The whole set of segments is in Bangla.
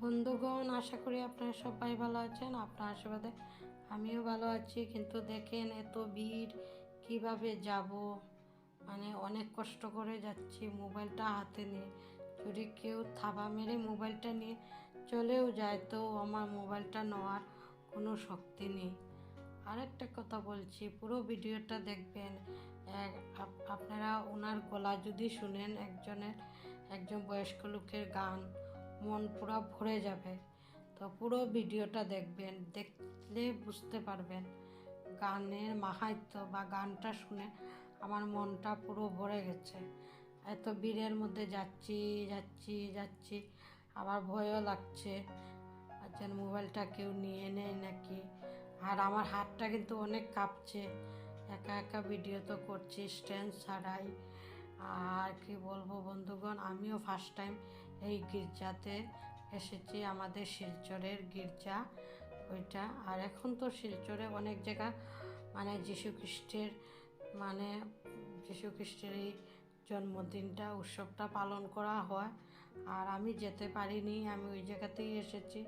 বন্ধুগণ, আশা করি আপনারা সবাই ভালো আছেন। আপনার আশীর্বাদে আমিও ভালো আছি। কিন্তু দেখেন এত ভিড়, কিভাবে যাব, মানে অনেক কষ্ট করে যাচ্ছি মোবাইলটা হাতে নিয়ে। যদি কেউ থাবা মেরে মোবাইলটা নিয়ে চলেও যায় তো আমার মোবাইলটা নেওয়ার কোনো শক্তি নেই। আরেকটা কথা বলছি, পুরো ভিডিওটা দেখবেন। আপনারা ওনার গলা যদি শুনেন, একজন বয়স্ক লোকের গান, মন পুরো ভরে যাবে। তো পুরো ভিডিওটা দেখবেন, দেখলে বুঝতে পারবেন গানের মাহাত্ম্য, বা গানটা শুনে আমার মনটা পুরো ভরে গেছে। এত ভিড়ের মধ্যে যাচ্ছি, আবার ভয়ও লাগছে যেন মোবাইলটা কেউ নিয়ে নেয় নাকি। আর আমার হাতটা কিন্তু অনেক কাঁপছে, একা একা ভিডিও তো করছি স্ট্যান্ড ছাড়াই। আর কি বলবো বন্ধুগণ, আমিও ফার্স্ট টাইম এই গির্জাতে এসেছি, আমাদের শিলচরের গির্জা ওইটা। আর এখন তো শিলচরে অনেক জায়গা মানে যীশু খ্রিস্টের এই জন্মদিনটা, উৎসবটা পালন করা হয়। আর আমি যেতে পারিনি, আমি ওই জায়গাতেই এসেছি।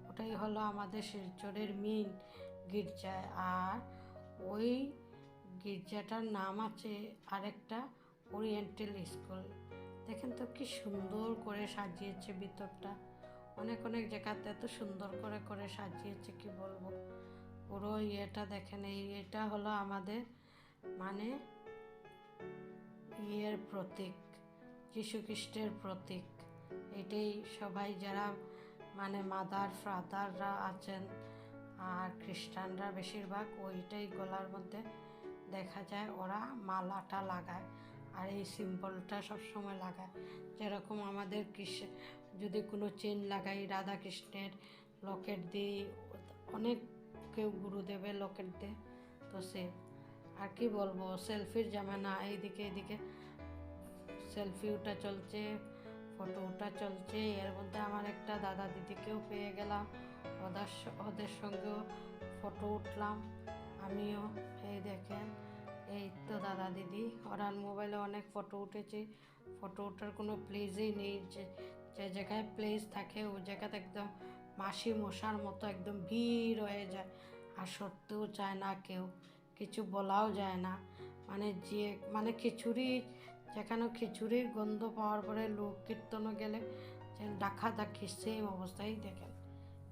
ওটাই হলো আমাদের শিলচরের মেইন গির্জা। আর ওই গির্জাটার নাম আছে আরেকটা ওরিয়েন্টাল স্কুল। দেখেন তো কি সুন্দর করে সাজিয়েছে ভিতরটা। অনেক জায়গাতে এত সুন্দর করে সাজিয়েছে, কি বলবো। পুরো ইয়েটা দেখেন, এটা হলো আমাদের মানে ইয়ের প্রতীক, যীশু খ্রিস্টের প্রতীক। এটাই সবাই যারা মানে মাদার ফাদাররা আছেন আর খ্রিস্টানরা বেশিরভাগ ওইটাই গলার মধ্যে দেখা যায়, ওরা মালাটা লাগায়। আর এই সিম্বলটা সবসময় লাগায়, যেরকম আমাদের যদি কোনো চেন লাগাই, রাধা কৃষ্ণের লকেট দিই, অনেক কেউ গুরুদেবের লকেট দেয়। তো সে আর কি বলবো, সেলফির জামানা, এইদিকে সেলফি ওটা চলছে, ফটো ওটা চলছে। এর মধ্যে আমার একটা দাদা দিদিকেও পেয়ে গেলাম, ওদের সঙ্গেও ফটো উঠলাম আমিও। এই দেখেন, এই তো দাদা দিদি, ওরা মোবাইলে অনেক ফটো উঠেছি। ফটো ওঠার কোনো প্লেসই নেই, যে জায়গায় প্লেস থাকে ওই জায়গাতে একদম মাসি মশার মতো একদম ভিড় হয়ে যায়। আর সরতেও চায় না কেউ, কিছু বলাও যায় না। মানে যেখানে খিচুড়ির গন্ধ পাওয়ার পরে লোক কীর্তনও গেলে যে ডাকাডাকি, সেম অবস্থায়। দেখেন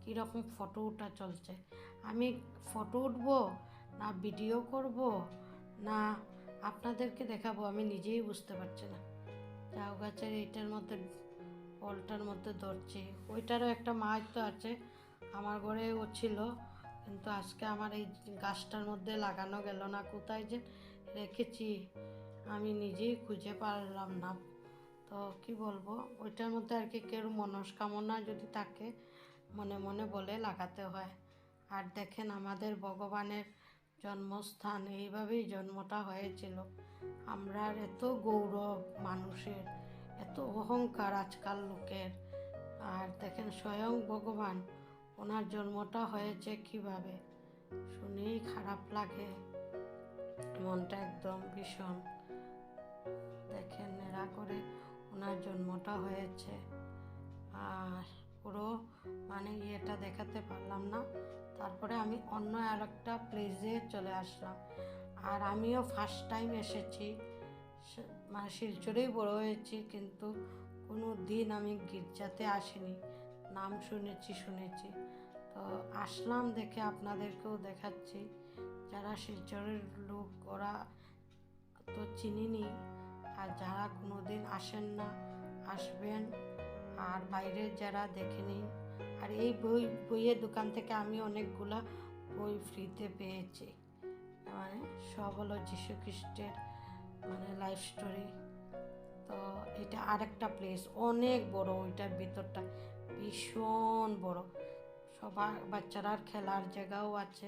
কীরকম ফটো ওঠা চলছে। আমি ফটো উঠবো না ভিডিও করব না আপনাদেরকে দেখাবো, আমি নিজেই বুঝতে পারছি না। জাউ গাছের এইটার মধ্যে, ফলটার মধ্যে ধরছি, ওইটারও একটা মাহাত্ম্য আছে। আমার ঘরেও ছিল, কিন্তু আজকে আমার এই গাছটার মধ্যে লাগানো গেল না। কোথায় যে রেখেছি আমি নিজেই খুঁজে পারলাম না। তো কি বলবো, ওইটার মধ্যে আর কি কেউ মনস্কামনা যদি থাকে মনে মনে বলে লাগাতে হয়। আর দেখেন আমাদের ভগবানের জন্মস্থান, এইভাবেই জন্মটা হয়েছিল। আমরা এত গৌরব মানুষের, এত অহংকার আজকাল লোকের। আর দেখেন স্বয়ং ভগবান, ওনার জন্মটা হয়েছে কিভাবে, শুনেই খারাপ লাগে, মনটা একদম ভীষণ। দেখেন এরা করে ওনার জন্মটা হয়েছে। আর পুরো মানে ইয়েটা দেখাতে পারলাম না। তারপরে আমি অন্য আরেকটা প্লেসে চলে আসলাম। আর আমিও ফার্স্ট টাইম এসেছি, মানে শিলচরেই বড় হয়েছি, কিন্তু কোনো দিন আমি গির্জাতে আসিনি। নাম শুনেছি। তো আসলাম, দেখে আপনাদেরকেও দেখাচ্ছি। যারা শিলচরের লোক ওরা তো চিনিনি, আর যারা কোনো দিন আসেন না আসবেন। আর বাইরের যারা দেখেনি, আর এই বইয়ের দোকান থেকে আমি অনেকগুলা বই ফ্রিতে পেয়েছি। মানে সব হলো যীশু খ্রিস্টের মানে লাইফ স্টোরি। তো এটা আরেকটা প্লেস, অনেক বড়, ওইটার ভিতরটা ভীষণ বড়। সবার বাচ্চারা খেলার জায়গাও আছে।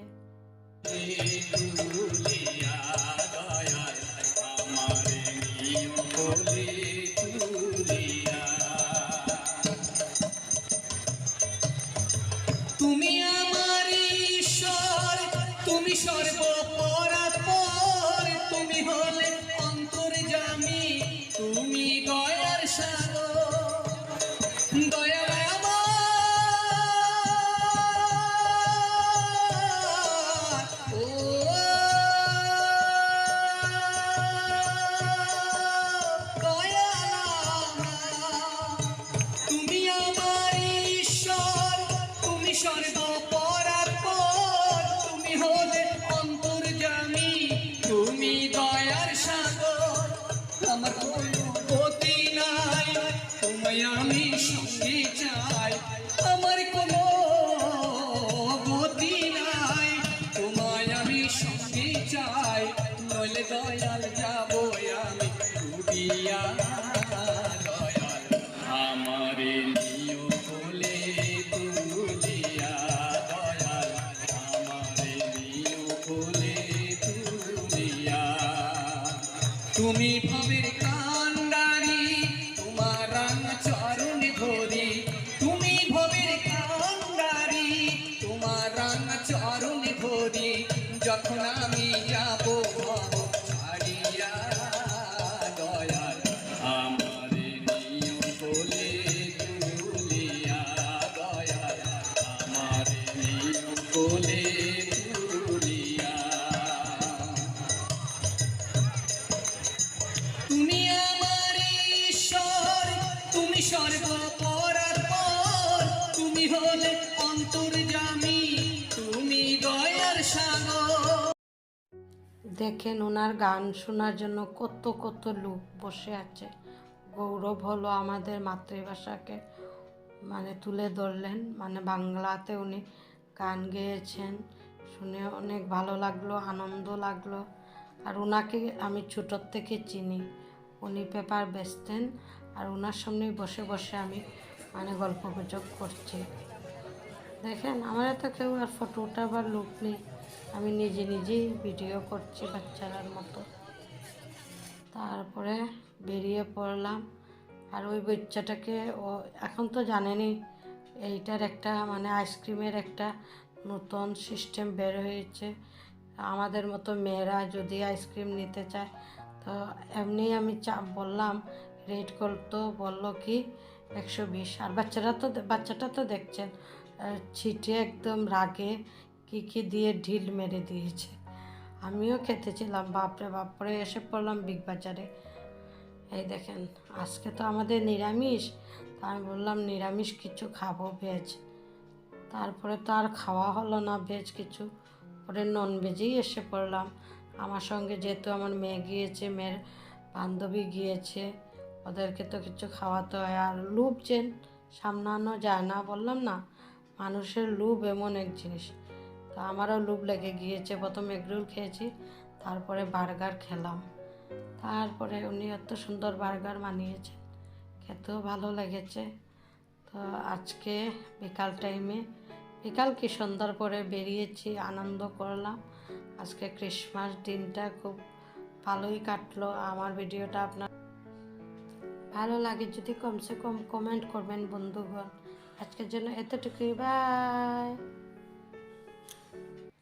তুমি আমার ঈশ্বর, তুমি সর্বপরাৎপর, তুমি হলে অন্তর্যামী, তুমি দয়ার সাগর। দয়া আমার সর্বপরাৎপর, তুমি হলে অন্তর্যামী, তুমি দয়ার সাগর, আমার কোনো গতি নাই, তোমায় আমি সঙ্গে চাই, আমার কোনো গতি নাই, তোমায় আমি সঙ্গে চাই, নইলে দয়াল যাব আমি ডুবিয়া, দয়াল আমারে নিও কোলে তুলিয়া, দয়াল আমারে নিও কোলে তুলিয়া। তুমি ভবের কান্ডারি, তোমার রাঙ চরণ ধরি, তুমি ভবের কান্ডারি, তোমার রাঙ চরণ ধরি, যখন আমি যাব ভব ছাড়িয়া, দয়াল আমারে নিও কোলে তুলিয়া, দয়াল আমারে নিও কোলে তুলিয়া। তুমি আমার ঈশ্বর, তুমি সর্বপরাৎপর, তুমি হলে অন্তর্যামী, তুমি দয়ার সাগর। দেখেন ওনার গান শোনার জন্য কত কত লোক বসে আছে। গৌরব হলো আমাদের মাতৃভাষাকে মানে তুলে ধরলেন, মানে বাংলাতে উনি গান গেয়েছেন, শুনে অনেক ভালো লাগলো, আনন্দ লাগলো। আর ওনাকে আমি ছোটোর থেকে চিনি, উনি পেপার বেচতেন, আর ওনার সামনেই বসে বসে আমি মানে গল্প গুজব করছি। দেখেন আমার তো কেউ আর ফটো ওঠাবার লোক নেই, আমি নিজে নিজেই ভিডিও করছি বাচ্চারার মতো। তারপরে বেরিয়ে পড়লাম। আর ওই বাচ্চাটাকে ও এখন তো জানেনি এইটার একটা মানে আইসক্রিমের একটা নতুন সিস্টেম বের হয়েছে, আমাদের মতো মেয়েরা যদি আইসক্রিম নিতে চায় তো এমনি আমি বললাম রেড করতো, বললো কি 120। আর বাচ্চাটা তো দেখছেন ছিটে একদম রাগে কি দিয়ে ঢিল মেরে দিয়েছে। আমিও খেতেছিলাম, বাপরে বাপরে এসে পড়লাম বিগ বাজারে। এই দেখেন আজকে তো আমাদের নিরামিষ, তা আমি বললাম নিরামিষ কিছু খাবো, ভেজ। তারপরে তো আর খাওয়া হলো না ভেজ কিছু, পরে নন ভেজেই এসে পড়লাম। আমার সঙ্গে যেহেতু আমার মেয়ে গিয়েছে, মেয়ের বান্ধবী গিয়েছে, ওদেরকে তো কিছু খাওয়াতে হয়। আর লোভ যেন সামলানো যায় না, বললাম না মানুষের লোভ এমন এক জিনিস। তো আমারও লোভ লেগে গিয়েছে, প্রথম এগরোল খেয়েছি, তারপরে বার্গার খেলাম। তারপরে উনি এত সুন্দর বার্গার বানিয়েছেন, খেতেও ভালো লেগেছে। তো আজকে বিকাল কি সন্ধ্যার পরে বেরিয়েছি, আনন্দ করলাম। আজকে ক্রিসমাস দিনটা খুব ভালোই কাটলো। আমার ভিডিওটা আপনার ভালো লাগে যদি কমসে কম কমেন্ট করবেন বন্ধুগণ। আজকের জন্য এতটুকুই, বাই।